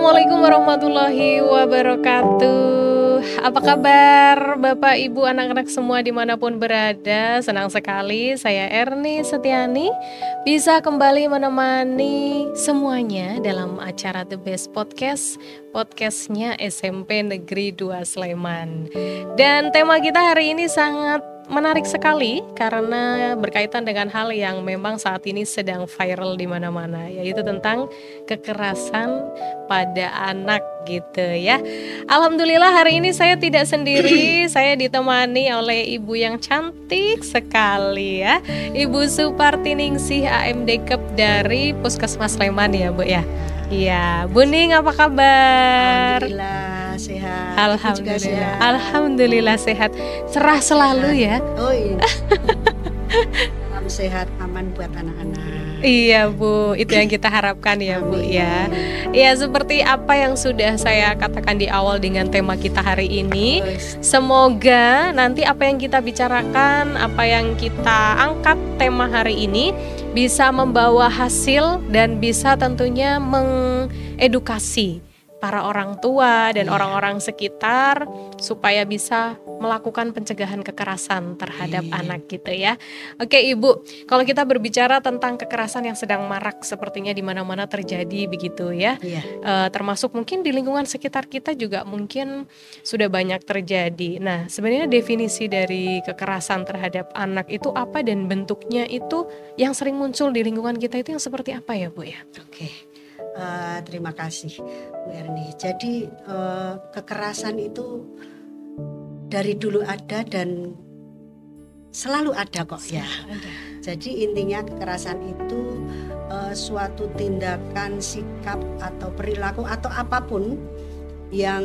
Assalamualaikum warahmatullahi wabarakatuh. Apa kabar Bapak Ibu anak-anak semua dimanapun berada? Senang sekali saya Erni Setiani bisa kembali menemani semuanya dalam acara The Best Podcast, podcastnya SMP Negeri 2 Sleman. Dan tema kita hari ini sangat menarik sekali karena berkaitan dengan hal yang memang saat ini sedang viral di mana-mana, yaitu tentang kekerasan pada anak gitu ya. Alhamdulillah hari ini saya tidak sendiri, saya ditemani oleh ibu yang cantik sekali ya, Ibu Supartiningsih AMD-Kep dari Puskesmas Sleman ya Bu ya. Iya, Bu Ning apa kabar? Alhamdulillah sehat. Alhamdulillah, alhamdulillah sehat. Cerah selalu ya. Oh iya. Salam sehat, aman buat anak-anak. Iya Bu, itu yang kita harapkan ya Bu ya. Ya seperti apa yang sudah saya katakan di awal dengan tema kita hari ini. Semoga nanti apa yang kita bicarakan, apa yang kita angkat tema hari ini bisa membawa hasil dan bisa tentunya mengedukasi para orang tua dan orang-orang sekitar supaya bisa melakukan pencegahan kekerasan terhadap anak gitu ya. Oke Ibu, kalau kita berbicara tentang kekerasan yang sedang marak sepertinya di mana-mana terjadi begitu ya. Termasuk mungkin di lingkungan sekitar kita juga mungkin sudah banyak terjadi. Nah, sebenarnya definisi dari kekerasan terhadap anak itu apa dan bentuknya itu yang sering muncul di lingkungan kita itu yang seperti apa ya Bu ya? Oke. Terima kasih Bu Erni. Jadi kekerasan itu dari dulu ada dan selalu ada kok ya. Jadi intinya kekerasan itu suatu tindakan, sikap atau perilaku atau apapun yang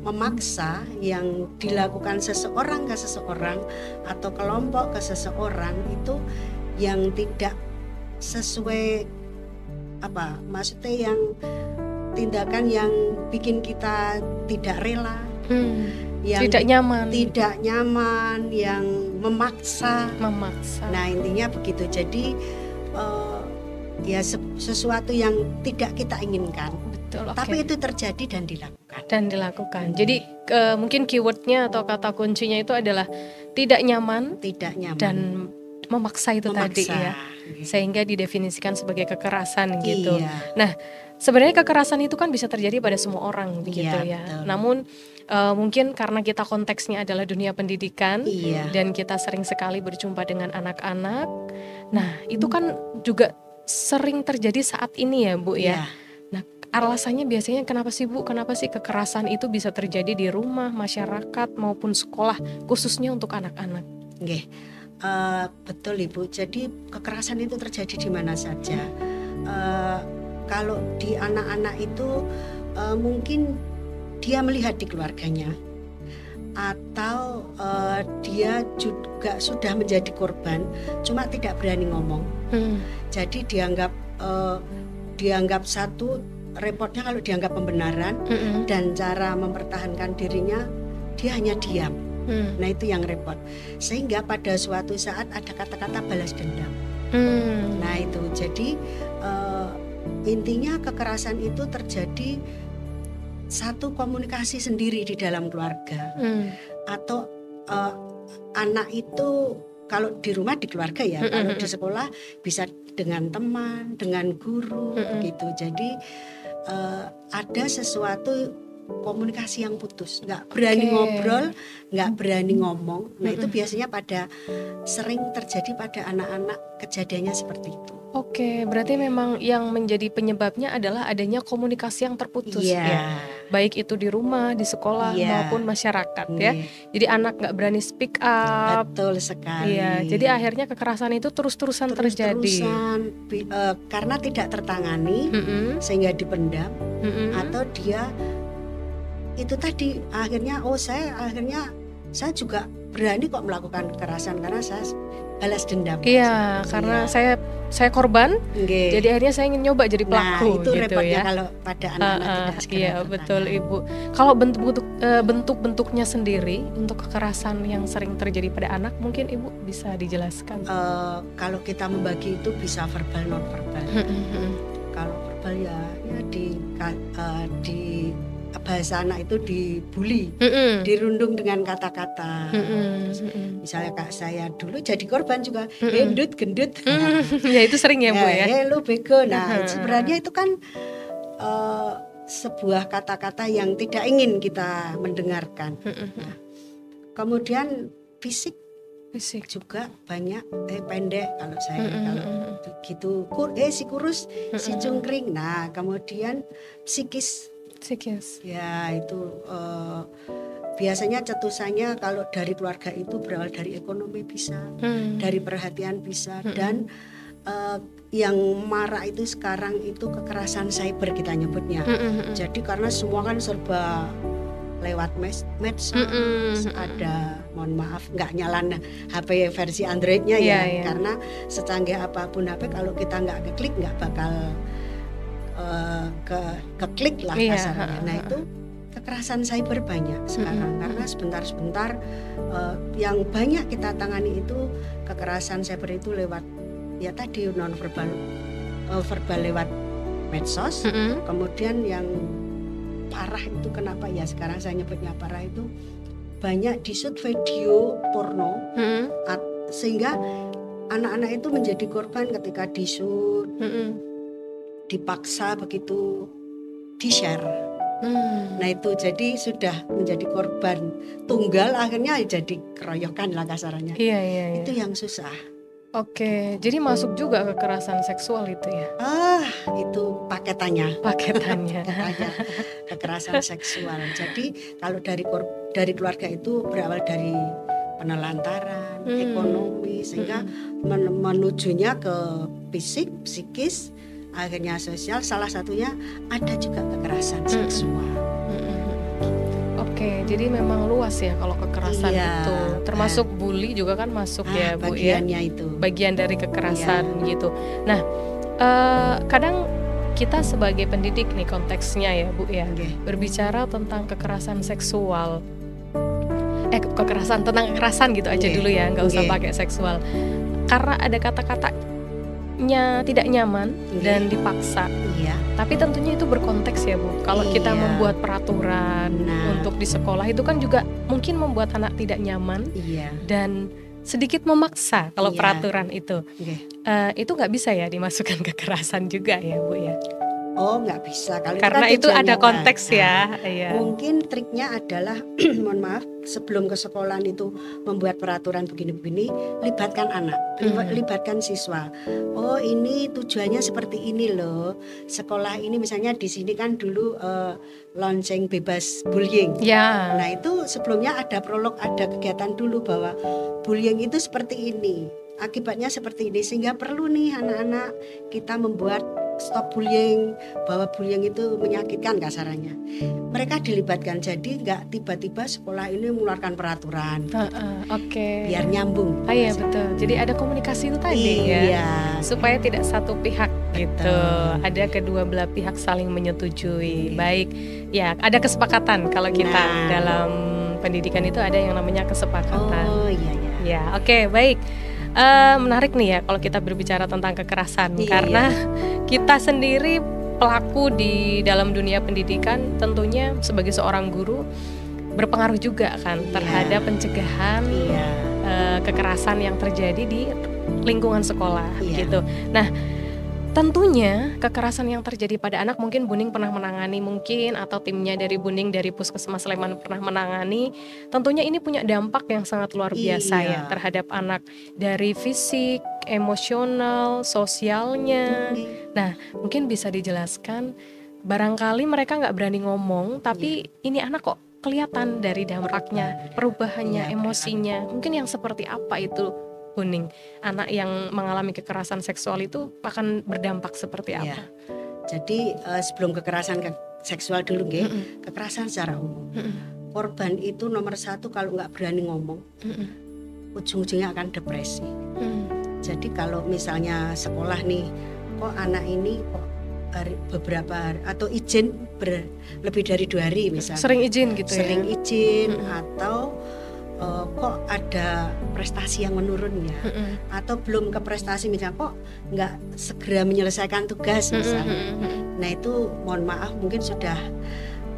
memaksa, yang dilakukan seseorang ke seseorang atau kelompok ke seseorang itu yang tidak sesuai maksudnya yang tindakan yang bikin kita tidak rela, yang tidak nyaman, yang memaksa. Nah intinya begitu. Jadi ya sesuatu yang tidak kita inginkan. Betul, tapi itu terjadi dan dilakukan. Jadi mungkin keywordnya atau kata kuncinya itu adalah tidak nyaman dan memaksa itu tadi ya, sehingga didefinisikan sebagai kekerasan gitu. Nah, sebenarnya kekerasan itu kan bisa terjadi pada semua orang begitu ya. Betul. Namun mungkin karena kita konteksnya adalah dunia pendidikan dan kita sering sekali berjumpa dengan anak-anak. Nah, itu kan juga sering terjadi saat ini ya Bu ya. Nah, alasannya biasanya kenapa sih Bu? Kenapa sih kekerasan itu bisa terjadi di rumah, masyarakat maupun sekolah, khususnya untuk anak-anak? Betul Ibu, jadi kekerasan itu terjadi di mana saja. Kalau di anak-anak itu mungkin dia melihat di keluarganya, atau dia juga sudah menjadi korban, cuma tidak berani ngomong. Jadi dianggap satu repotnya kalau dianggap pembenaran, dan cara mempertahankan dirinya dia hanya diam. Nah itu yang repot, sehingga pada suatu saat ada kata-kata balas dendam. Nah itu jadi intinya kekerasan itu terjadi satu komunikasi sendiri di dalam keluarga, atau anak itu kalau di rumah di keluarga ya, kalau di sekolah bisa dengan teman, dengan guru gitu. Jadi ada sesuatu komunikasi yang putus, nggak berani ngobrol, nggak berani ngomong. Nah itu biasanya sering terjadi pada anak-anak, kejadiannya seperti itu. Oke, berarti memang yang menjadi penyebabnya adalah adanya komunikasi yang terputus ya, baik itu di rumah, di sekolah maupun masyarakat ya. Jadi anak nggak berani speak up. Betul sekali. Jadi akhirnya kekerasan itu terus-terusan terjadi. Karena tidak tertangani, sehingga dipendam, atau dia itu tadi akhirnya saya juga berani kok melakukan kekerasan karena saya balas dendam. Karena saya korban, jadi akhirnya saya ingin nyoba jadi pelaku. Nah itu gitu repotnya ya. kalau pada anak-anak tidak segera betul Ibu. Kalau bentuk-bentuknya sendiri untuk kekerasan yang sering terjadi pada anak, mungkin Ibu bisa dijelaskan. Kalau kita membagi itu bisa verbal, non verbal. Kalau verbal ya di bahasa anak itu dibully, dirundung dengan kata-kata. Misalnya kak saya dulu jadi korban juga, gendut. Ya itu sering ya Bu ya. Lu bego. Nah sebenarnya itu kan sebuah kata-kata yang tidak ingin kita mendengarkan. Nah, kemudian fisik juga banyak pendek kalau saya kalau gitu si kurus si cungkring. Nah kemudian psikis ya itu biasanya cetusannya kalau dari keluarga itu berawal dari ekonomi bisa, dari perhatian bisa, dan yang marak itu sekarang itu kekerasan cyber kita nyebutnya. Jadi karena semua kan serba lewat medsos, ada mohon maaf nggak nyalain HP versi Androidnya ya, karena secanggih apapun HP kalau kita nggak ngeklik nggak bakal keklik lah kasarnya. Nah itu kekerasan cyber banyak sekarang karena sebentar-sebentar yang banyak kita tangani itu kekerasan cyber itu lewat ya tadi non verbal, verbal lewat medsos. Kemudian yang parah itu kenapa ya sekarang saya nyebutnya parah itu banyak di-shoot video porno sehingga anak-anak itu menjadi korban ketika di-shoot, dipaksa begitu di-share. Nah itu jadi sudah menjadi korban tunggal akhirnya jadi keroyokan lah kasarannya. Itu yang susah. Oke, jadi masuk juga kekerasan seksual itu ya? Itu paketannya. Kekerasan seksual. Jadi kalau dari keluarga itu berawal dari penelantaran, ekonomi, sehingga menujunya ke fisik, psikis, akhirnya sosial. Salah satunya ada juga kekerasan seksual. Oke, jadi memang luas ya kalau kekerasan itu, termasuk bully juga kan masuk ya Bu ya. Itu bagian dari kekerasan gitu. Nah, kadang kita sebagai pendidik nih konteksnya ya Bu ya, berbicara tentang kekerasan seksual. Tentang kekerasan gitu aja dulu ya, nggak usah pakai seksual. Karena ada kata-katanya tidak nyaman dan dipaksa. Tapi tentunya itu berkonteks ya Bu. Kalau kita membuat peraturan untuk di sekolah itu kan juga mungkin membuat anak tidak nyaman dan sedikit memaksa kalau peraturan itu. Itu nggak bisa ya dimasukkan kekerasan juga ya Bu ya? Nggak bisa kalau karena itu ada konteks ya. Mungkin triknya adalah mohon maaf sebelum ke sekolahan itu membuat peraturan begini-begini, libatkan anak, libatkan siswa. Ini tujuannya seperti ini loh. Sekolah ini misalnya di sini kan dulu lonceng bebas bullying. Nah itu sebelumnya ada prolog, ada kegiatan dulu bahwa bullying itu seperti ini, akibatnya seperti ini, sehingga perlu nih anak-anak kita membuat stop bullying, bahwa bullying itu menyakitkan kasarannya. Mereka dilibatkan, jadi nggak tiba-tiba sekolah ini mengeluarkan peraturan. Biar nyambung. Iya betul. Jadi ada komunikasi itu tadi ya, supaya tidak satu pihak gitu. Ada kedua belah pihak saling menyetujui. Baik, ya ada kesepakatan kalau kita dalam pendidikan itu ada yang namanya kesepakatan. Oke, baik. Menarik nih ya kalau kita berbicara tentang kekerasan, karena kita sendiri pelaku di dalam dunia pendidikan tentunya sebagai seorang guru berpengaruh juga kan terhadap pencegahan kekerasan yang terjadi di lingkungan sekolah gitu. Nah, tentunya kekerasan yang terjadi pada anak mungkin Buning pernah menangani mungkin, atau timnya dari Buning dari Puskesmas Sleman pernah menangani. Tentunya ini punya dampak yang sangat luar biasa ya terhadap anak, dari fisik, emosional, sosialnya. Nah, mungkin bisa dijelaskan, barangkali mereka nggak berani ngomong, tapi ini anak kok kelihatan dari dampaknya, perubahannya, emosinya. Mungkin yang seperti apa itu Buning, anak yang mengalami kekerasan seksual itu akan berdampak seperti apa? Jadi sebelum kekerasan seksual dulu kekerasan secara umum. Korban itu nomor satu kalau nggak berani ngomong, ujung-ujungnya akan depresi. Jadi kalau misalnya sekolah nih, kok anak ini kok beberapa hari atau izin lebih dari 2 hari misalnya. Sering izin gitu Sering izin atau kok ada prestasi yang menurun ya, atau belum ke prestasi misalnya kok nggak segera menyelesaikan tugas misalnya. Nah itu mohon maaf mungkin sudah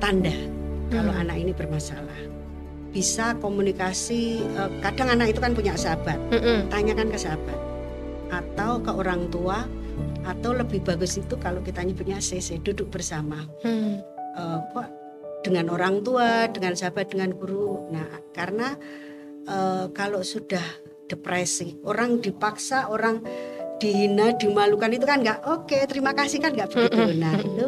tanda kalau anak ini bermasalah. Bisa komunikasi, kadang anak itu kan punya sahabat, tanyakan ke sahabat atau ke orang tua, atau lebih bagus itu kalau kita nyebutnya CC, duduk bersama. Kok dengan orang tua, dengan sahabat, dengan guru. Nah, karena kalau sudah depresi, orang dipaksa, orang dihina, dimalukan itu kan nggak oke, terima kasih kan nggak begitu. Nah, itu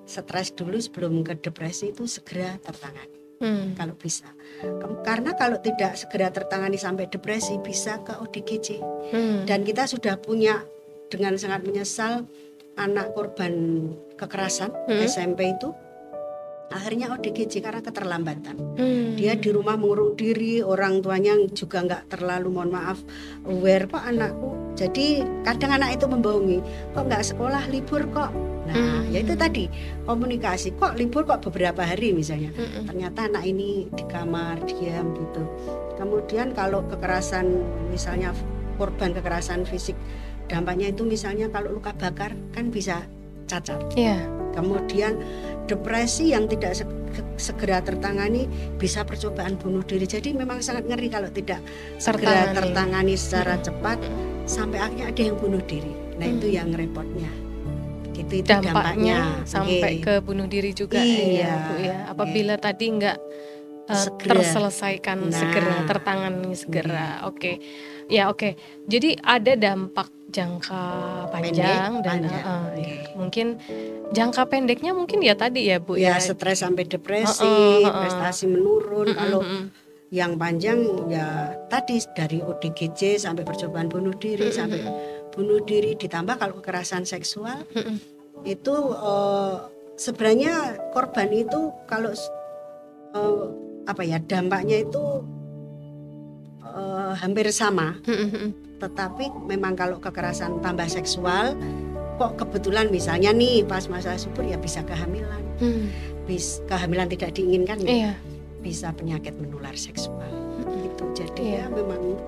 stres dulu sebelum ke depresi itu segera tertangani. Kalau bisa. Karena kalau tidak segera tertangani sampai depresi bisa ke ODGJ. Dan kita sudah punya, dengan sangat menyesal, anak korban kekerasan SMP itu akhirnya ODGJ karena keterlambatan. Dia di rumah mengurung diri, orang tuanya juga nggak terlalu, mohon maaf, aware kok anakku. Jadi kadang anak itu membohongi, kok nggak sekolah, libur kok. Nah ya itu tadi komunikasi, kok libur kok beberapa hari misalnya. Ternyata anak ini di kamar diam gitu. Kemudian kalau kekerasan, misalnya korban kekerasan fisik, dampaknya itu misalnya kalau luka bakar kan bisa cacat. Kemudian depresi yang tidak segera tertangani bisa percobaan bunuh diri. Jadi memang sangat ngeri kalau tidak segera tertangani secara cepat, sampai akhirnya ada yang bunuh diri. Nah itu yang repotnya. Itu dampaknya sampai ke bunuh diri juga. Ya, Bu ya. Apabila tadi nggak terselesaikan segera, tertangani segera. Oke. Ya oke. Jadi ada dampak jangka panjang dan mungkin jangka pendeknya mungkin ya tadi ya Bu ya. Stres sampai depresi, prestasi menurun. Kalau yang panjang ya tadi dari ODGJ sampai percobaan bunuh diri, sampai bunuh diri, ditambah kalau kekerasan seksual itu sebenarnya korban itu kalau dampaknya itu hampir sama. Tetapi memang kalau kekerasan tambah seksual, kok kebetulan misalnya nih pas masa subur ya bisa kehamilan, kehamilan tidak diinginkan ya, bisa penyakit menular seksual gitu. Jadi ya memang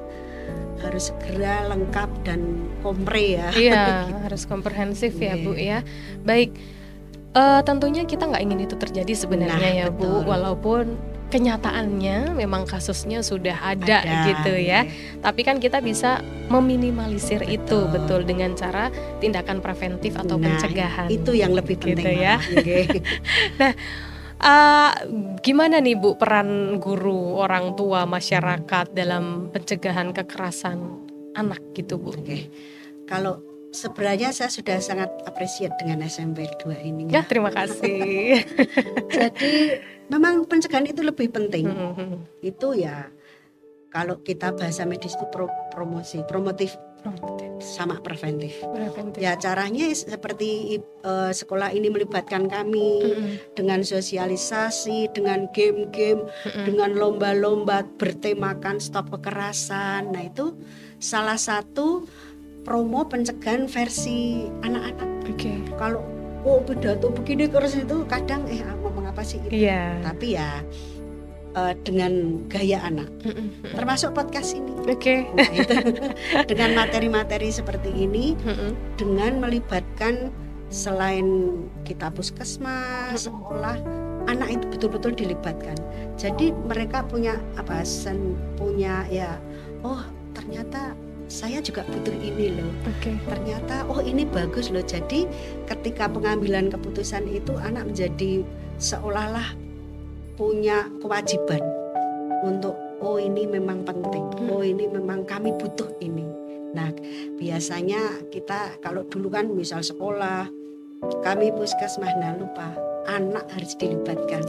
harus segera lengkap dan kompre ya. Gitu. Harus komprehensif ya Bu ya. Baik, tentunya kita nggak ingin itu terjadi sebenarnya ya Bu, walaupun kenyataannya memang kasusnya sudah ada gitu ya. Tapi kan kita bisa meminimalisir itu betul dengan cara tindakan preventif atau pencegahan. Itu yang lebih penting gitu ya. Nah, gimana nih Bu peran guru, orang tua, masyarakat dalam pencegahan kekerasan anak gitu Bu? Kalau sebenarnya saya sudah sangat appreciate dengan SMP 2 ini. Ya, terima kasih. Jadi memang pencegahan itu lebih penting. Itu ya kalau kita bahasa medis itu promotif sama preventif. Ya caranya seperti sekolah ini melibatkan kami dengan sosialisasi, dengan game-game, dengan lomba-lomba bertemakan stop kekerasan. Nah itu salah satu promo pencegahan versi anak-anak. Kalau pidato begini terus itu kadang ngomong apa sih itu. Tapi ya dengan gaya anak, termasuk podcast ini. Nah, itu dengan materi-materi seperti ini, dengan melibatkan selain kita puskesmas, sekolah, anak itu betul-betul dilibatkan. Jadi mereka punya punya ya, oh ternyata saya juga butuh ini loh. Ternyata ini bagus loh. Jadi ketika pengambilan keputusan itu anak menjadi seolah-olah punya kewajiban untuk ini memang penting. Ini memang kami butuh ini. Nah, biasanya kita kalau dulu kan misal sekolah, kami puskesmas, nah lupa anak harus dilibatkan.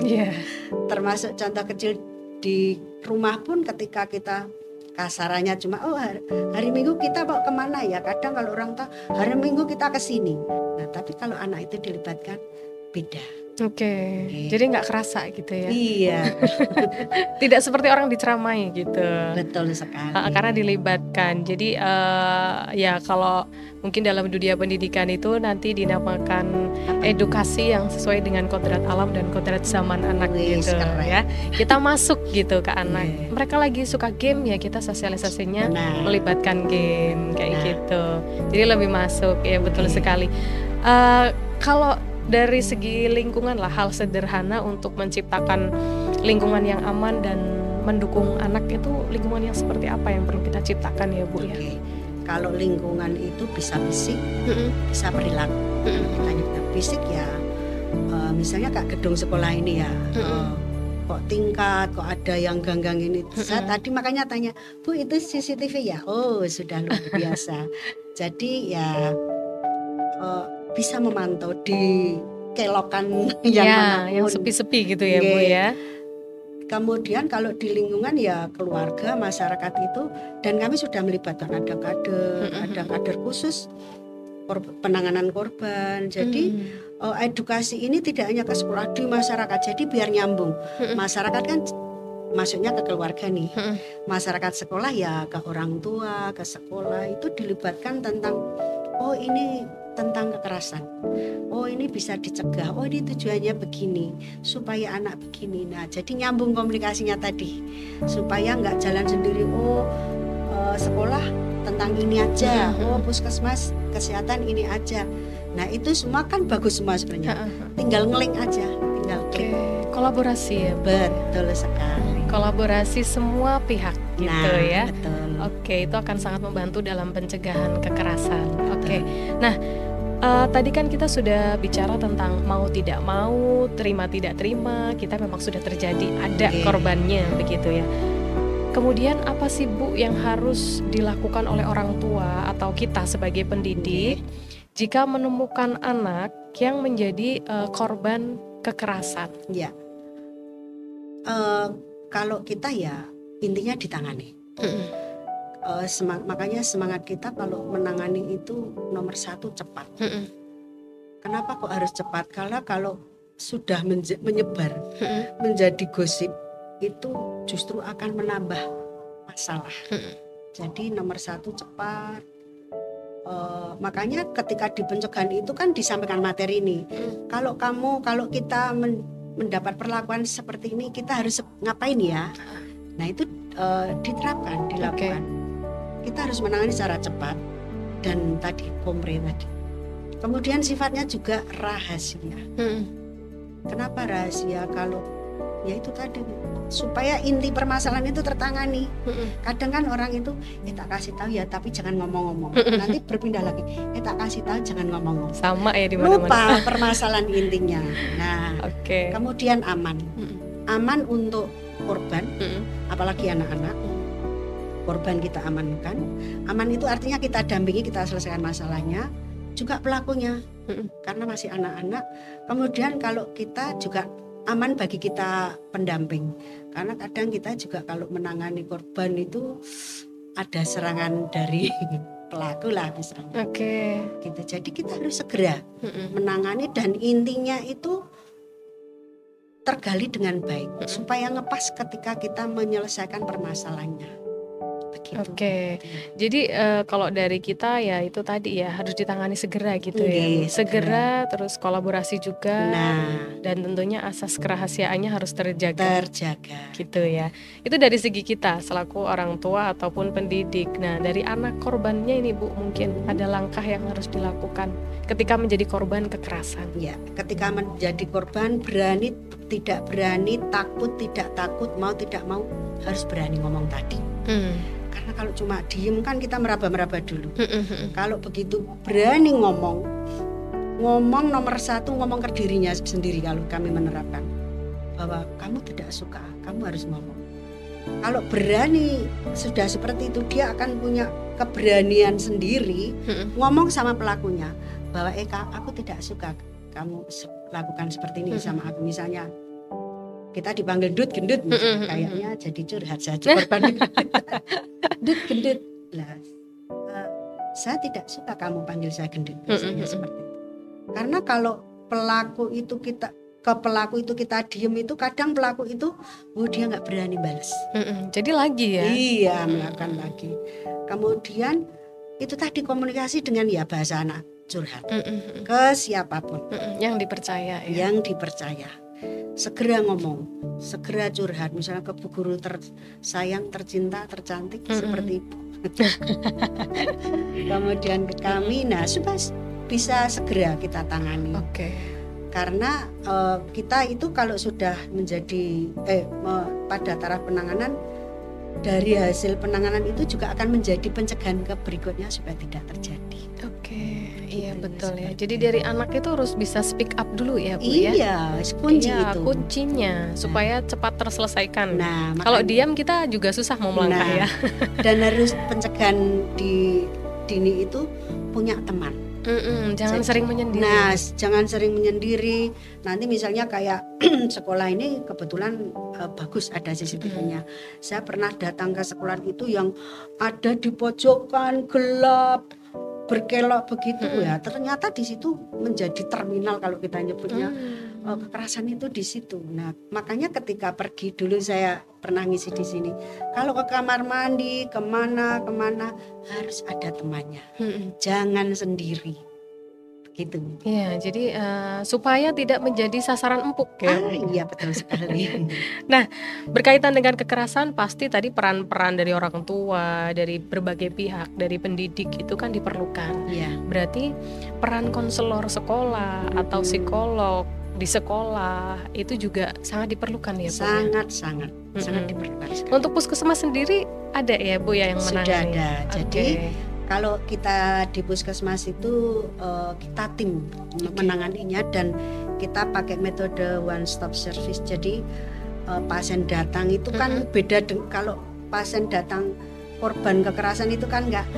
Termasuk contoh kecil di rumah pun ketika kita kasarannya cuma hari Minggu kita mau kemana ya, kadang kalau orang tahu hari Minggu kita ke sini. Nah tapi kalau anak itu dilibatkan beda. Oke, jadi nggak kerasa gitu ya? Iya. Tidak seperti orang diceramai gitu. Betul sekali. Karena dilibatkan. Jadi ya kalau mungkin dalam dunia pendidikan itu nanti dinamakan edukasi yang sesuai dengan kodrat alam dan kodrat zaman anak gitu ya. Kita masuk gitu ke anak. Mereka lagi suka game ya, kita sosialisasinya melibatkan game kayak gitu. Jadi lebih masuk ya, betul sekali. Kalau dari segi lingkungan lah, hal sederhana untuk menciptakan lingkungan yang aman dan mendukung anak itu lingkungan yang seperti apa yang perlu kita ciptakan ya Bu ya? Kalau lingkungan itu bisa fisik, bisa perilaku. Kita fisik ya, misalnya kayak gedung sekolah ini ya, kok tingkat, kok ada yang ganggang ini. Saya tadi makanya tanya, Bu itu CCTV ya? Oh sudah luar biasa. Jadi ya bisa memantau di kelokan yang sepi-sepi gitu ya Bu ya. Kemudian kalau di lingkungan ya keluarga, masyarakat itu, dan kami sudah melibatkan ada kader khusus penanganan korban. Jadi edukasi ini tidak hanya ke sekolah, di masyarakat. Jadi biar nyambung. Masyarakat kan masuknya ke keluarga nih. Masyarakat sekolah ya ke orang tua, ke sekolah itu dilibatkan tentang ini tentang kekerasan. Ini bisa dicegah. Ini tujuannya begini supaya anak begini. Nah, jadi nyambung komunikasinya tadi supaya nggak jalan sendiri. Sekolah tentang ini aja. Puskesmas kesehatan ini aja. Nah, itu semua kan bagus semua sebenarnya. Tinggal ngeling aja. Kolaborasi ya. Betul sekali. Kolaborasi semua pihak gitu ya. Betul. Itu akan sangat membantu dalam pencegahan kekerasan. Nah, tadi kan kita sudah bicara tentang mau tidak mau, terima tidak terima, kita memang sudah terjadi ada korbannya begitu ya. Kemudian apa sih Bu yang harus dilakukan oleh orang tua atau kita sebagai pendidik jika menemukan anak yang menjadi korban kekerasan? Ya, kalau kita ya intinya ditangani. Makanya semangat kita kalau menangani itu nomor satu cepat. Kenapa kok harus cepat? Karena kalau sudah menyebar menjadi gosip itu justru akan menambah masalah. Jadi nomor satu cepat. Makanya ketika di pencegahan itu kan disampaikan materi ini. Kalau kita mendapat perlakuan seperti ini, kita harus ngapain ya? Nah itu diterapkan, dilakukan. Kita harus menangani secara cepat dan tadi kompre tadi. Kemudian sifatnya juga rahasia. Kenapa rahasia? Kalau ya itu tadi supaya inti permasalahan itu tertangani. Kadang kan orang itu tak kasih tahu ya, tapi jangan ngomong-ngomong. Nanti berpindah lagi, tak kasih tahu jangan ngomong-ngomong. Sama ya di mana-mana. Lupa permasalahan intinya. Nah, kemudian aman. Aman untuk korban, apalagi anak-anak. Korban kita amankan. Aman itu artinya kita dampingi, kita selesaikan masalahnya. Juga pelakunya, karena masih anak-anak. Kemudian kalau kita juga aman bagi kita pendamping, karena kadang kita juga kalau menangani korban itu ada serangan dari pelaku lah misalnya. Gitu. Jadi kita harus segera menangani dan intinya itu tergali dengan baik supaya ngepas ketika kita menyelesaikan permasalahannya. Jadi kalau dari kita ya itu tadi ya harus ditangani segera gitu ya. Segera terus kolaborasi juga. Dan tentunya asas kerahasiaannya harus terjaga. Gitu ya. Itu dari segi kita selaku orang tua ataupun pendidik. Nah, dari anak korbannya ini Bu, mungkin ada langkah yang harus dilakukan ketika menjadi korban kekerasan. Ya, ketika menjadi korban, berani tidak berani, takut tidak takut, mau tidak mau, harus berani ngomong tadi. Karena kalau cuma diem kan kita meraba-meraba dulu. Kalau begitu berani ngomong nomor satu, ngomong ke dirinya sendiri. Kalau kami menerapkan bahwa kamu tidak suka, kamu harus ngomong. Kalau berani sudah seperti itu, dia akan punya keberanian sendiri ngomong sama pelakunya bahwa aku tidak suka kamu lakukan seperti ini sama aku. Misalnya kita dipanggil Dut gendut, kayaknya jadi curhat saja korban. Dut gendut lah, saya tidak suka kamu panggil saya gendut, misalnya seperti itu. Karena kalau pelaku itu kita ke pelaku itu kita diem itu kadang pelaku itu dia nggak berani balas. Jadi lagi ya? Iya, melakukan lagi. Kemudian itu tadi komunikasi dengan ya bahasa anak curhat ke siapapun yang dipercaya ya? Yang dipercaya. Segera ngomong, segera curhat, misalnya ke bu guru tersayang, tercinta, tercantik seperti ibu. Kemudian ke kami, nah supaya bisa segera kita tangani. Karena kita itu kalau sudah menjadi pada taraf penanganan, dari hasil penanganan itu juga akan menjadi pencegahan ke berikutnya supaya tidak terjadi. Iya betul ya. Jadi dari anak itu harus bisa speak up dulu ya Bu ya. Iya, kunci itu. Kuncinya supaya cepat terselesaikan. Nah, kalau diam kita juga susah mau melangkah ya. Dan harus pencegahan di dini itu punya teman. Jangan sering menyendiri. Nah, jangan sering menyendiri. Nanti misalnya kayak sekolah ini kebetulan bagus ada CCTV-nya. Saya pernah datang ke sekolah itu yang ada di pojokan gelap, berkelok begitu ya. Ternyata di situ menjadi terminal kalau kita nyebutnya. Kekerasan itu di situ. Nah, makanya ketika pergi dulu saya pernah ngisi di sini. Kalau ke kamar mandi, kemana harus ada temannya. Jangan sendiri. Gitu. Iya, jadi supaya tidak menjadi sasaran empuk ya. Iya betul sekali. Nah, berkaitan dengan kekerasan pasti tadi peran-peran dari orang tua, dari berbagai pihak, dari pendidik itu kan diperlukan. Iya. Berarti peran konselor sekolah atau psikolog di sekolah itu juga sangat diperlukan ya Bu? Sangat diperlukan. Untuk puskesmas sendiri ada ya Bu ya yang menangani? Sudah ada. Jadi kalau kita di puskesmas itu kita tim menanganinya dan kita pakai metode one stop service. Jadi pasien datang itu kan beda kalau pasien datang korban kekerasan itu kan enggak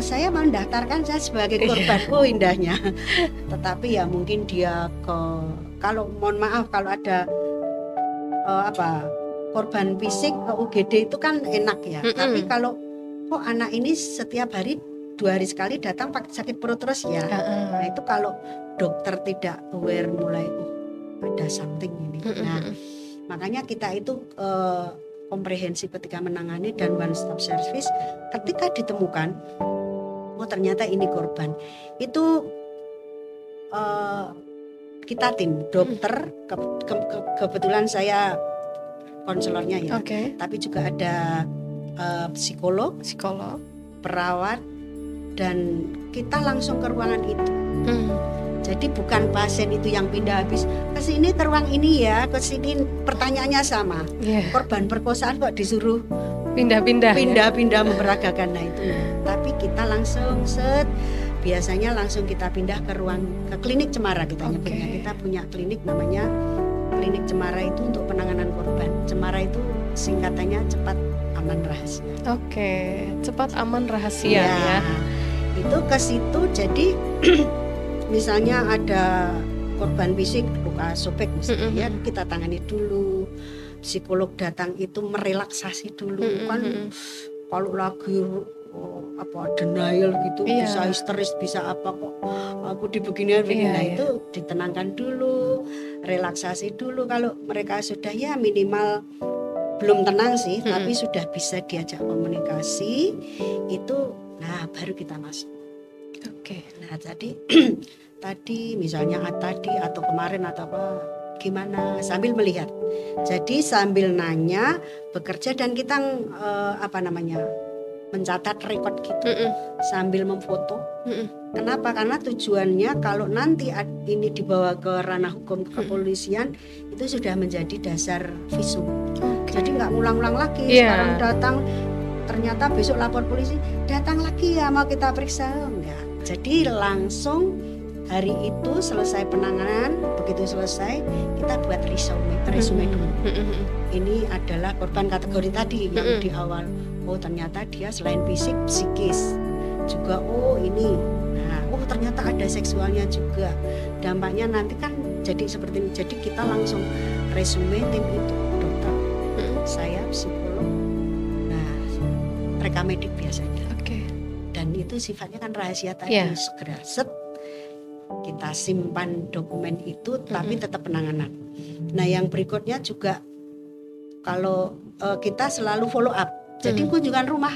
saya mendaftarkan saya sebagai korban. Oh indahnya. Tetapi ya mungkin dia kalau mohon maaf kalau ada korban fisik ke UGD itu kan enak ya. Tapi kalau anak ini setiap hari 2 hari sekali datang pakai sakit perut terus ya. Nah itu kalau dokter tidak aware mulai ada something ini. Nah makanya kita itu komprehensif ketika menangani dan one stop service. Ketika ditemukan ternyata ini korban itu kita tim dokter kebetulan saya konselornya ya. Tapi juga ada psikolog, perawat, dan kita langsung ke ruangan itu. Jadi bukan pasien itu yang pindah habis ke sini ke ruang ini ya, ke sini pertanyaannya sama. Korban perkosaan kok disuruh pindah-pindah memperagakan. Nah itu. Tapi kita langsung biasanya langsung kita pindah ke klinik Cemara kita nyebutnya. Kita punya klinik namanya klinik Cemara itu untuk penanganan korban. Cemara itu singkatannya cepat aman rahasia. Cepat aman rahasia ya. Itu ke situ jadi misalnya ada korban fisik luka sobek misalnya ya kita tangani dulu. Psikolog datang itu merelaksasi dulu kan kalau lagi denial gitu bisa histeris bisa apa kok aku dibeginian nah itu ditenangkan dulu, relaksasi dulu. Kalau mereka sudah ya minimal belum tenang sih tapi sudah bisa diajak komunikasi itu nah baru kita masuk. Nah tadi misalnya tadi atau kemarin atau apa gimana sambil melihat. Jadi sambil nanya, bekerja dan kita mencatat rekod gitu. Sambil memfoto. Kenapa? Karena tujuannya kalau nanti ini dibawa ke ranah hukum kepolisian itu sudah menjadi dasar visum. Jadi nggak ngulang-ulang lagi. Sekarang datang ternyata besok lapor polisi, datang lagi ya mau kita periksa enggak. Jadi langsung hari itu selesai penanganan, begitu selesai kita buat resume dulu. Ini adalah korban kategori tadi yang di awal. Oh ternyata dia selain fisik, psikis juga. Oh ini, nah, oh ternyata ada seksualnya juga. Dampaknya nanti kan jadi seperti ini. Jadi kita langsung resume tim itu, dokter, saya psikolog, nah rekam medik biasanya. Dan itu sifatnya kan rahasia tadi segera set. kita simpan dokumen itu, tapi tetap penanganan. Nah yang berikutnya juga kalau kita selalu follow up, jadi kunjungan rumah.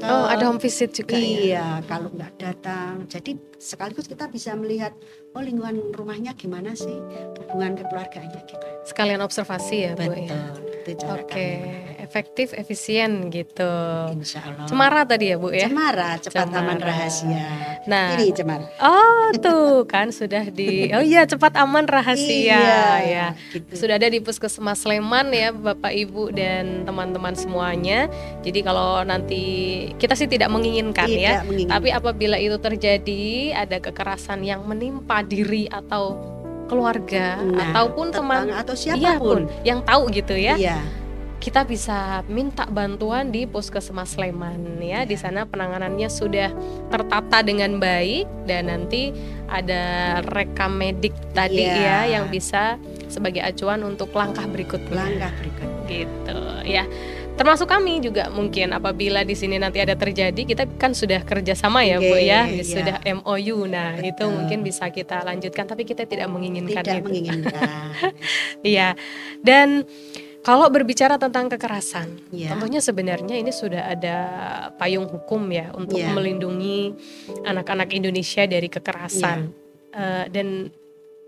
Ada home visit juga. Iya, kalau nggak datang, jadi sekaligus kita bisa melihat lingkungan rumahnya gimana sih, hubungan kekeluargaannya kita. Sekalian observasi ya Bu ya. Betul. Oke, efektif, efisien gitu. Insya Allah. Cemara tadi ya Bu ya. Cemara, cepat aman rahasia. Nah, ini Cemara. Oh tuh kan sudah cepat aman rahasia ya. Gitu. Sudah ada di Puskesmas Sleman ya Bapak Ibu dan teman-teman semuanya. Jadi kalau nanti kita sih tidak menginginkan tapi apabila itu terjadi ada kekerasan yang menimpa diri atau keluarga ataupun teman atau siapapun yang tahu gitu ya. Iya. Kita bisa minta bantuan di Puskesmas Sleman ya. Di sana penanganannya sudah tertata dengan baik dan nanti ada rekam medik tadi yang bisa sebagai acuan untuk langkah berikutnya. Gitu ya. Termasuk kami juga mungkin apabila di sini nanti ada terjadi, kita kan sudah kerjasama ya Bu ya, sudah MOU. Nah itu mungkin bisa kita lanjutkan, tapi kita tidak menginginkan itu. Iya. Dan kalau berbicara tentang kekerasan, tentunya sebenarnya ini sudah ada payung hukum ya untuk melindungi anak-anak Indonesia dari kekerasan. Dan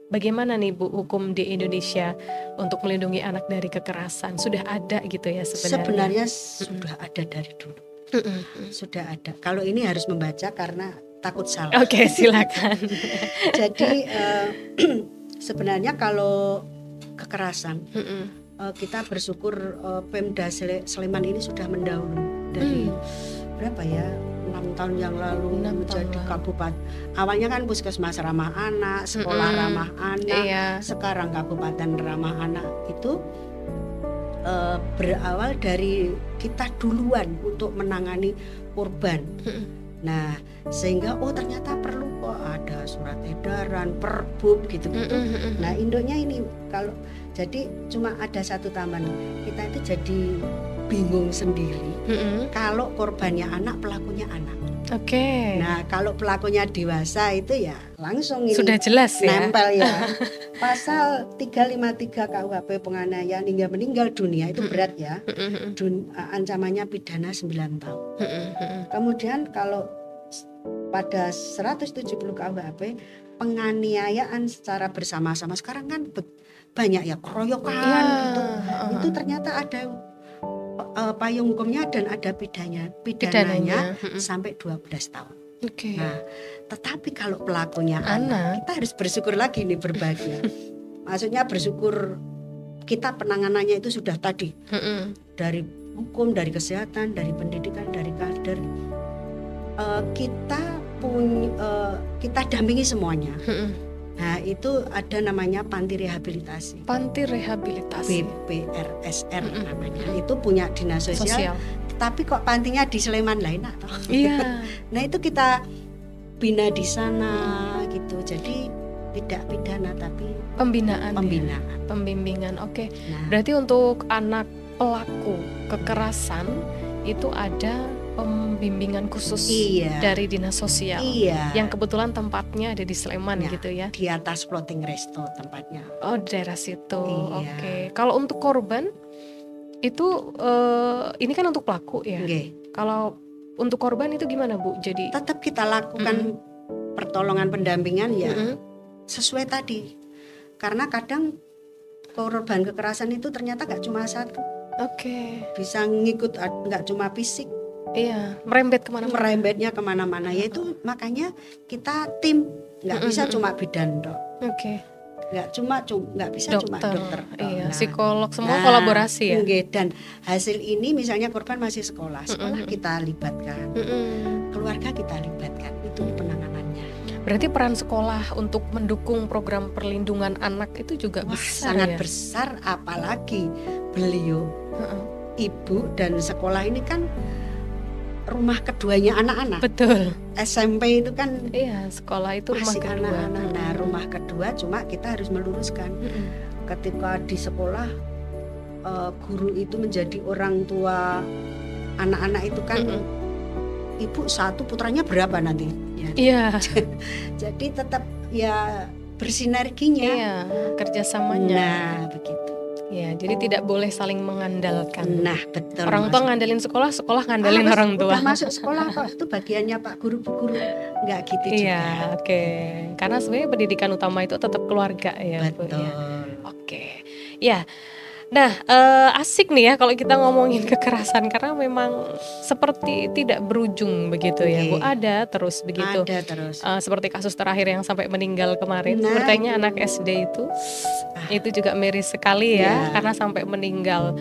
bagaimana nih Bu hukum di Indonesia untuk melindungi anak dari kekerasan? Sudah ada gitu ya sebenarnya? Sebenarnya sudah ada dari dulu. Sudah ada. Kalau ini harus membaca karena takut salah. Oke, silakan. Jadi sebenarnya kalau kekerasan, kita bersyukur Pemda Sleman ini sudah mendahului dari berapa ya? 6 tahun yang lalu menjadi kabupaten. Awalnya kan puskesmas ramah anak, sekolah ramah anak, sekarang kabupaten ramah anak. Itu berawal dari kita duluan untuk menangani korban. Nah, sehingga ternyata perlu ada surat edaran, perbub gitu-gitu. Nah, induknya ini kalau jadi cuma ada satu tambahan. Kita itu jadi bingung sendiri kalau korbannya anak, pelakunya anak. Oke. Nah kalau pelakunya dewasa itu ya langsung ini sudah jelas ya, nempel ya. Pasal 353 KUHP penganiayaan hingga meninggal dunia itu berat ya. Ancamannya pidana 9 tahun. Kemudian kalau pada 170 KUHP penganiayaan secara bersama-sama, sekarang kan banyak ya keroyokan gitu. Itu ternyata ada payung hukumnya dan ada pidananya sampai 12 tahun. Nah, tetapi kalau pelakunya anak, kita harus bersyukur lagi nih, berbahagia. Maksudnya bersyukur kita penanganannya itu sudah tadi dari hukum, dari kesehatan, dari pendidikan, dari kader. Kita dampingi semuanya. Nah itu ada namanya panti rehabilitasi. Panti rehabilitasi. BPRSR namanya. Itu punya dinas sosial. Tapi kok pantinya di Sleman lain atau? Iya. Nah itu kita bina di sana gitu. Jadi tidak pidana tapi pembinaan. Ya? Pembimbingan. Oke. Nah. Berarti untuk anak pelaku kekerasan itu ada pembimbingan khusus dari dinas sosial yang kebetulan tempatnya ada di Sleman gitu ya. Di atas floating resto tempatnya. Oh, di daerah situ. Oke. Kalau untuk korban itu ini kan untuk pelaku ya. Kalau untuk korban itu gimana Bu? Jadi tetap kita lakukan pertolongan pendampingan ya sesuai tadi. Karena kadang korban kekerasan itu ternyata gak cuma satu. Bisa ngikut, gak cuma fisik. Iya, merembetnya kemana-mana. Yaitu makanya kita tim, nggak bisa cuma bidan dok. Nggak bisa cuma dokter. Iya, psikolog semua kolaborasi ya. Dan hasil ini misalnya korban masih sekolah kita libatkan, keluarga kita libatkan, itu penanganannya. Berarti peran sekolah untuk mendukung program perlindungan anak itu juga besar, sangat besar, apalagi beliau ibu dan sekolah ini kan rumah keduanya anak-anak. Betul. SMP itu kan sekolah itu rumah kedua. Anak-anak. Nah, rumah kedua cuma kita harus meluruskan. Ketika di sekolah guru itu menjadi orang tua anak-anak itu kan ibu satu putranya berapa nanti ya. Iya. Jadi tetap ya bersinerginya. Iya, kerjasamanya. Nah begitu. Ya, jadi tidak boleh saling mengandalkan. Nah betul. Orang tua ngandelin sekolah, sekolah ngandelin orang tua. Udah masuk sekolah kok, itu bagiannya Pak Guru, Bu Guru. Nggak gitu juga. Iya, oke. Karena sebenarnya pendidikan utama itu tetap keluarga ya, Bu. Betul. Ya. Oke. Ya. Nah, asik nih ya kalau kita ngomongin kekerasan karena memang seperti tidak berujung begitu ya, Bu. Ada terus begitu. Ada terus. Seperti kasus terakhir yang sampai meninggal kemarin, Nah, sepertinya anak SD itu juga miris sekali ya, karena sampai meninggal.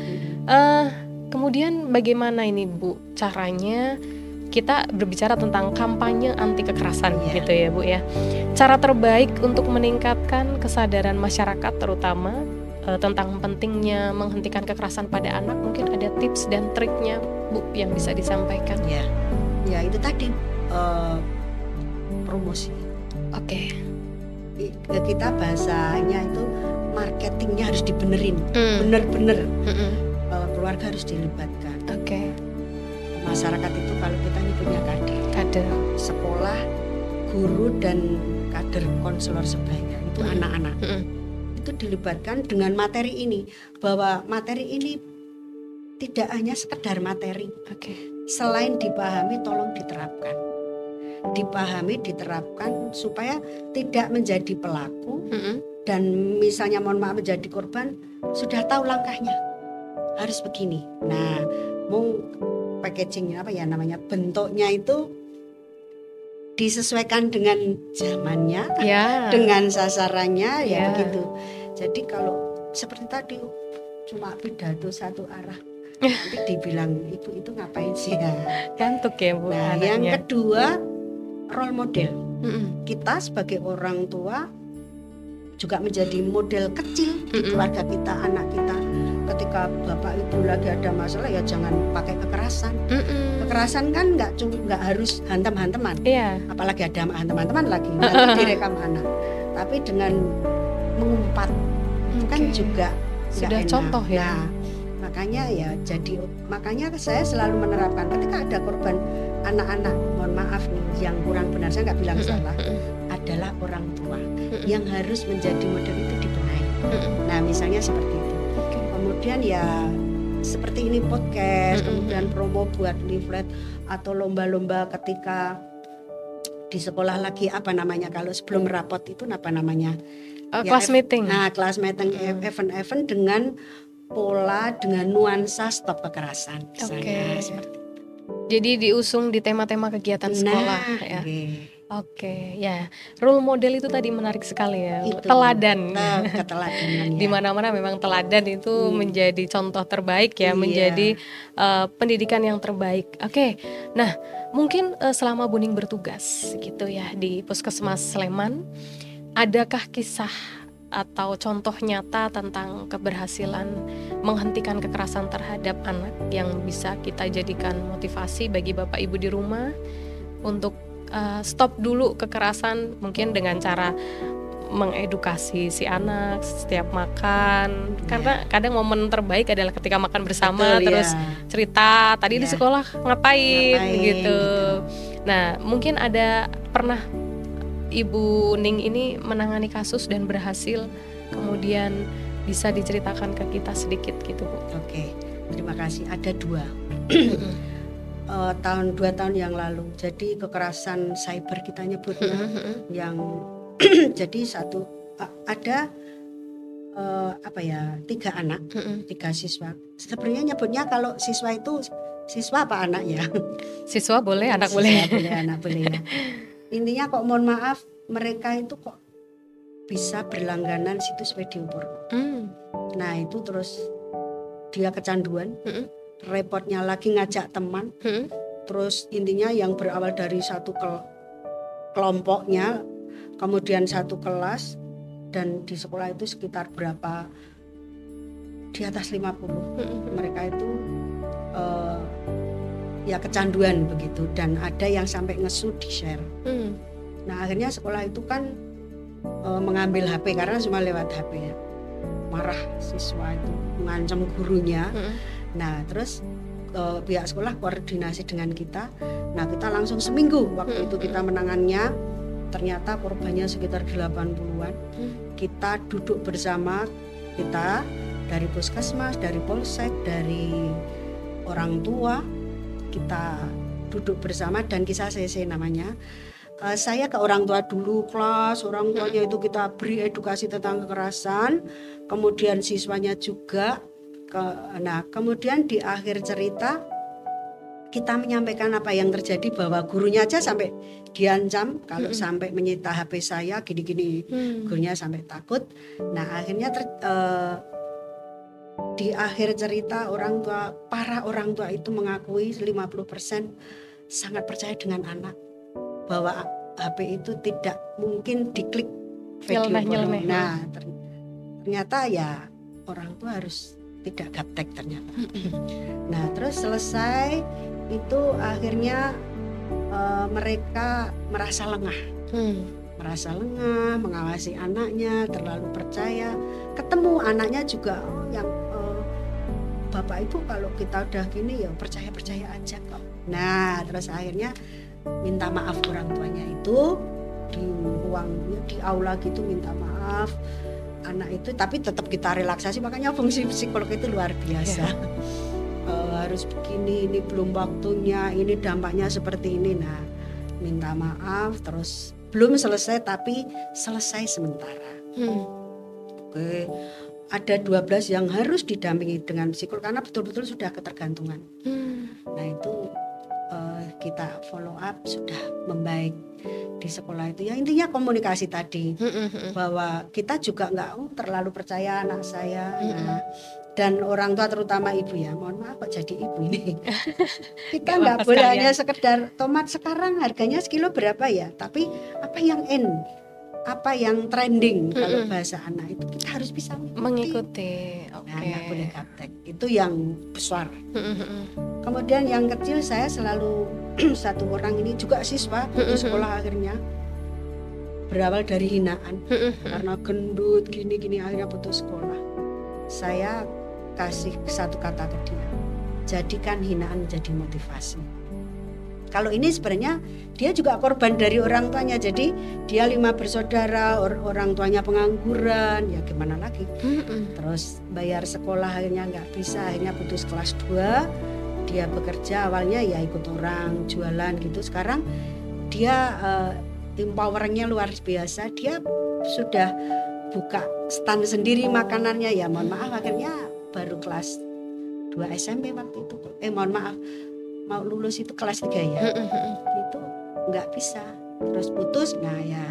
Kemudian bagaimana ini, Bu, caranya kita berbicara tentang kampanye anti kekerasan gitu ya, Bu ya. Cara terbaik untuk meningkatkan kesadaran masyarakat terutama tentang pentingnya menghentikan kekerasan pada anak, mungkin ada tips dan triknya, Bu, yang bisa disampaikan. Ya itu tadi promosi. Oke. Kita bahasanya itu marketingnya harus dibenerin, bener-bener. Keluarga harus dilibatkan. Oke. Masyarakat itu kalau kita ini punya kader, sekolah, guru dan kader konselor sebaya itu anak-anak. Itu dilibatkan dengan materi ini, bahwa materi ini tidak hanya sekedar materi. Selain dipahami, tolong diterapkan. Dipahami, diterapkan supaya tidak menjadi pelaku dan misalnya mohon maaf menjadi korban, sudah tahu langkahnya harus begini. Nah, mau packagingnya apa ya namanya, bentuknya itu disesuaikan dengan zamannya, dengan sasarannya ya begitu. Jadi kalau seperti tadi cuma pidato satu arah, nanti dibilang ibu itu ngapain sih ya? Gantuk ya, Bu. Nah, yang kedua role model. Kita sebagai orang tua juga menjadi model kecil di keluarga kita, anak kita. Ketika bapak ibu lagi ada masalah ya jangan pakai kekerasan. Kekerasan kan nggak harus hantam-hantaman. Apalagi ada hantam-hantaman lagi nanti direkam anak. Tapi dengan mengumpat kan juga sudah enak. Contoh ya. Nah, makanya saya selalu menerapkan ketika ada korban anak-anak, mohon maaf nih yang kurang benar, saya nggak bilang salah, adalah orang tua yang harus menjadi model itu dibenahi. Nah misalnya seperti itu. Kemudian ya seperti ini podcast, kemudian promo buat leaflet atau lomba-lomba ketika di sekolah lagi apa namanya, kalau sebelum rapot itu apa namanya? Class meeting. Nah, class meeting event-event dengan pola, dengan nuansa stop kekerasan. Misalnya seperti itu. Jadi diusung di tema-tema kegiatan sekolah ya. Oke, ya. Role model itu tadi menarik sekali ya. Itu, teladan. Keteladanan ya. Di mana-mana memang teladan itu menjadi contoh terbaik ya, menjadi pendidikan yang terbaik. Oke. Nah, mungkin selama Bu Ning bertugas gitu ya di Puskesmas Sleman, adakah kisah atau contoh nyata tentang keberhasilan menghentikan kekerasan terhadap anak yang bisa kita jadikan motivasi bagi Bapak Ibu di rumah untuk stop dulu kekerasan, mungkin dengan cara mengedukasi si anak setiap makan, karena kadang momen terbaik adalah ketika makan bersama. Betul, terus cerita tadi di sekolah ngapain gitu. Nah mungkin ada pernah Ibu Ning ini menangani kasus dan berhasil, kemudian bisa diceritakan ke kita sedikit gitu, Bu. Oke, terima kasih. Ada 2 tahun yang lalu. Jadi kekerasan cyber kita nyebutnya, yang jadi ada 3 anak, 3 siswa. Sebenarnya nyebutnya kalau siswa itu siswa apa anak ya? Siswa boleh, anak boleh. Boleh, anak boleh ya. Intinya kok mohon maaf, mereka itu kok bisa berlangganan situs video porno. Nah itu terus dia kecanduan, repotnya lagi ngajak teman, terus intinya yang berawal dari satu kelompoknya, kemudian satu kelas, dan di sekolah itu sekitar berapa, di atas 50 mereka itu ya kecanduan begitu, dan ada yang sampai ngesu di share. Nah akhirnya sekolah itu kan mengambil HP karena cuma lewat HP ya. Marah siswa itu mengancam gurunya. Nah terus pihak sekolah koordinasi dengan kita. Nah kita langsung seminggu waktu itu kita menangannya. Ternyata korbannya sekitar 80-an. Kita duduk bersama, kita dari puskesmas, dari polsek, dari orang tua, kita duduk bersama dan kisah CC namanya. Saya ke orang tua dulu, kelas orang tuanya itu kita beri edukasi tentang kekerasan, kemudian siswanya juga. Nah kemudian di akhir cerita kita menyampaikan apa yang terjadi, bahwa gurunya aja sampai diancam kalau sampai menyita HP saya gini-gini, gurunya sampai takut. Nah akhirnya di akhir cerita para orang tua itu mengakui 50% sangat percaya dengan anak, bahwa HP itu tidak mungkin diklik video. Nah ternyata ya orang tua harus tidak gaptek ternyata. Nah terus selesai itu akhirnya mereka merasa lengah, mengawasi anaknya, terlalu percaya. Ketemu anaknya juga, yang bapak ibu kalau kita udah gini ya percaya aja kok. Nah terus akhirnya minta maaf orang tuanya itu di aula gitu, minta maaf anak itu, tapi tetap kita relaksasi. Makanya fungsi psikolog itu luar biasa. Harus begini, ini belum waktunya, ini dampaknya seperti ini. Nah minta maaf, terus belum selesai tapi selesai sementara. Oke, ada 12 yang harus didampingi dengan psikolog karena betul-betul sudah ketergantungan. Nah itu kita follow up, sudah membaik di sekolah itu. Ya intinya komunikasi tadi, bahwa kita juga nggak terlalu percaya anak saya. Nah, dan orang tua terutama ibu ya, mohon maaf kok jadi ibu ini. Kita nggak boleh hanya sekedar tomat sekarang harganya sekilo berapa ya, tapi apa yang apa yang trending kalau bahasa anak itu kita harus bisa mengikuti. Nah, nggak boleh gaptek, itu yang besar. Kemudian yang kecil saya selalu satu orang ini juga siswa putus sekolah, akhirnya berawal dari hinaan karena gendut gini akhirnya putus sekolah. Saya kasih satu kata ke dia, jadikan hinaan menjadi motivasi. Kalau ini sebenarnya dia juga korban dari orang tuanya, jadi dia 5 bersaudara, orang tuanya pengangguran, ya gimana lagi. Terus bayar sekolah akhirnya nggak bisa, akhirnya putus kelas 2. Dia bekerja awalnya ya ikut orang jualan gitu, sekarang dia empowernya luar biasa, dia sudah buka stand sendiri makanannya. Ya mohon maaf akhirnya baru kelas 2 SMP waktu itu, mohon maaf mau lulus itu kelas 3 ya. Itu nggak bisa, terus putus. Nah ya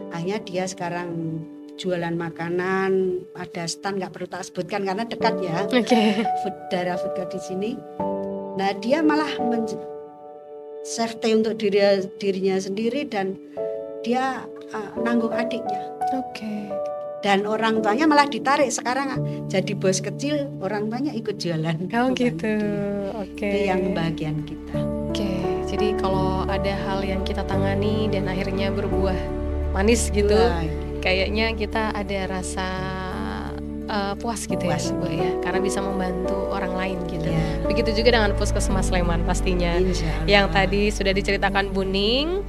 akhirnya dia sekarang jualan makanan, ada stand, nggak perlu tak sebutkan karena dekat ya. Daerah food court di sini. Nah dia malah safety untuk dirinya sendiri, dan dia nanggung adiknya. Dan orang tuanya malah ditarik sekarang jadi bos kecil, orang tuanya ikut jualan. Gitu. Itu yang bagian kita. Jadi kalau ada hal yang kita tangani dan akhirnya berbuah manis gitu, kayaknya kita ada rasa puas gitu ya Bu ya, karena bisa membantu orang lain gitu. Begitu juga dengan Puskesmas Sleman pastinya, yang tadi sudah diceritakan Bu Ning.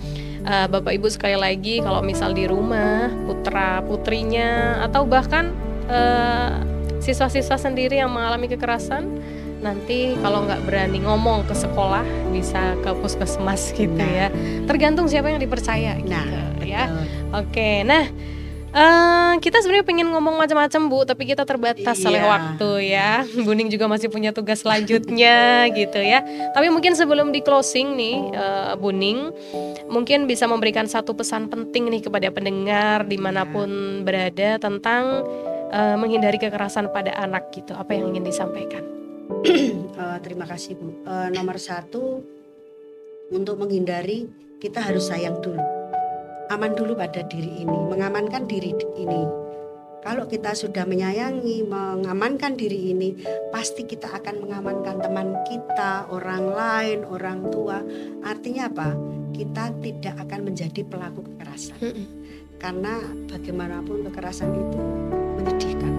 Bapak Ibu sekali lagi, kalau misal di rumah putra putrinya atau bahkan siswa-siswa sendiri yang mengalami kekerasan, nanti kalau nggak berani ngomong ke sekolah bisa ke puskesmas gitu ya. Tergantung siapa yang dipercaya gitu ya. Nah kita sebenarnya pengen ngomong macam-macam Bu, tapi kita terbatas oleh waktu ya. Bu Ning juga masih punya tugas selanjutnya gitu ya. Tapi mungkin sebelum di closing nih, Bu Ning mungkin bisa memberikan satu pesan penting nih kepada pendengar dimanapun berada tentang menghindari kekerasan pada anak gitu. Apa yang ingin disampaikan? Terima kasih Bu. Nomor 1, untuk menghindari kita harus sayang dulu. Aman dulu pada diri ini, mengamankan diri ini. Kalau kita sudah menyayangi, mengamankan diri ini, pasti kita akan mengamankan teman kita, orang lain, orang tua. Artinya apa? Kita tidak akan menjadi pelaku kekerasan. Karena bagaimanapun kekerasan itu menyedihkan.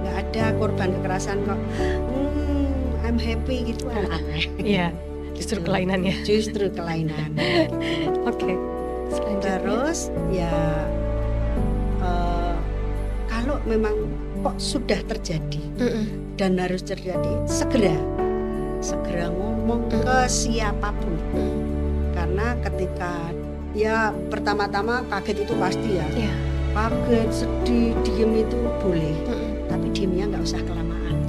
Nggak ada korban kekerasan kok I'm happy gitu aneh. Iya, justru kelainannya. Justru kelainan. Oke. Terus ya kalau memang kok sudah terjadi dan harus terjadi, segera ngomong ke siapapun. Karena ketika ya pertama-tama kaget itu pasti ya. Kaget, sedih, diem itu boleh. Tapi diemnya nggak usah kelamaan.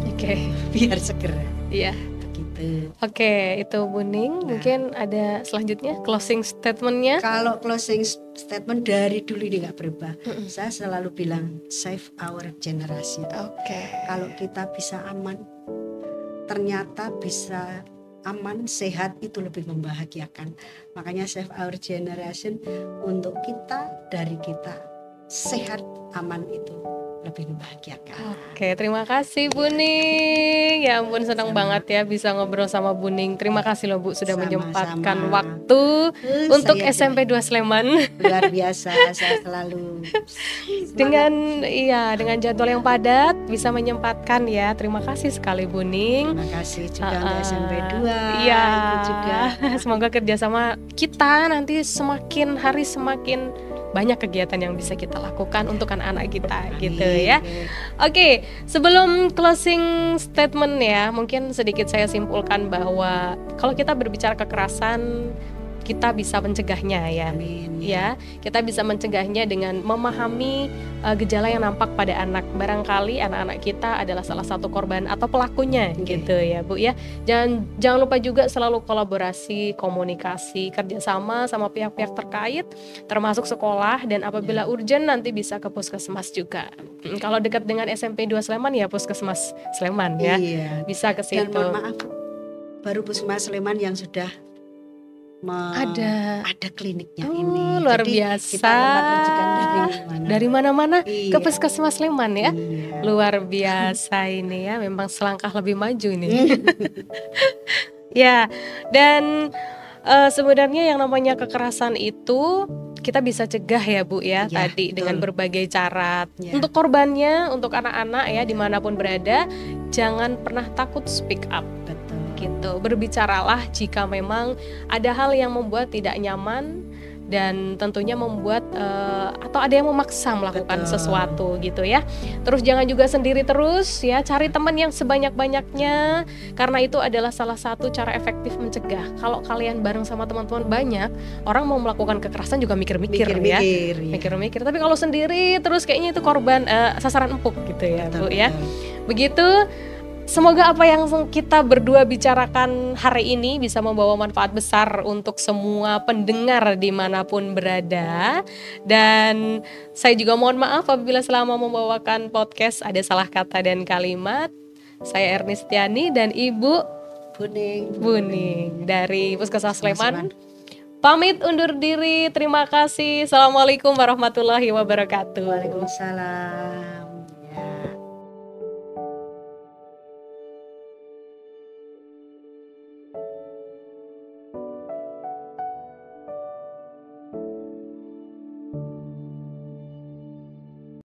Biar segera. Iya. Begitu. Oke, itu Bu Ning. Mungkin ada selanjutnya closing statementnya. Kalau closing statement dari dulu ini nggak berubah. Saya selalu bilang save our generation. Kalau kita bisa aman, ternyata bisa aman, sehat, itu lebih membahagiakan. Makanya save our generation, untuk kita, dari kita sehat, aman, itu lebih membahagiakan. Oke, terima kasih Bu Ning. Ya ampun, senang banget ya bisa ngobrol sama Bu Ning. Terima kasih loh Bu sudah menyempatkan waktu untuk SMP 2 Sleman. Luar biasa, saya selalu dengan jadwal yang padat bisa menyempatkan ya. Terima kasih sekali Bu Ning. Terima kasih juga untuk SMP 2. Iya. Juga. Semoga kerjasama kita nanti semakin hari semakin banyak kegiatan yang bisa kita lakukan untuk anak-anak kita. Gitu ya. Oke, sebelum closing statement ya, mungkin sedikit saya simpulkan bahwa kalau kita berbicara kekerasan, kita bisa mencegahnya ya. Ya, kita bisa mencegahnya dengan memahami gejala yang nampak pada anak. Barangkali anak-anak kita adalah salah satu korban atau pelakunya gitu ya Bu ya. Jangan lupa juga selalu kolaborasi, komunikasi, kerjasama sama pihak-pihak terkait, termasuk sekolah, dan apabila urgent nanti bisa ke puskesmas juga. Kalau dekat dengan SMP 2 Sleman ya puskesmas Sleman ya. Bisa ke situ. Dan mohon maaf, baru puskesmas Sleman yang sudah ada kliniknya ini. Luar Jadi biasa. Kita dapat rujukan dari mana-mana ke puskesmas Sleman ya. Luar biasa ini ya, memang selangkah lebih maju ini. Ya, dan sebenarnya yang namanya kekerasan itu kita bisa cegah ya Bu ya, tadi dengan berbagai cara. Untuk korbannya, untuk anak-anak ya dimanapun berada, jangan pernah takut speak up. Gitu. Berbicaralah jika memang ada hal yang membuat tidak nyaman dan tentunya membuat atau ada yang memaksa melakukan sesuatu gitu ya. Terus jangan juga sendiri terus ya, cari teman yang sebanyak-banyaknya, karena itu adalah salah satu cara efektif mencegah. Kalau kalian bareng sama teman-teman banyak, orang mau melakukan kekerasan juga mikir-mikir ya. Mikir-mikir. Tapi kalau sendiri terus kayaknya itu korban sasaran empuk gitu ya Bu ya. Begitu. Semoga apa yang kita berdua bicarakan hari ini bisa membawa manfaat besar untuk semua pendengar dimanapun berada. Dan saya juga mohon maaf apabila selama membawakan podcast ada salah kata dan kalimat. Saya Erni Setiani dan Ibu Bu Ning dari Puskesmas Sleman. Pamit undur diri, terima kasih. Assalamualaikum warahmatullahi wabarakatuh. Waalaikumsalam.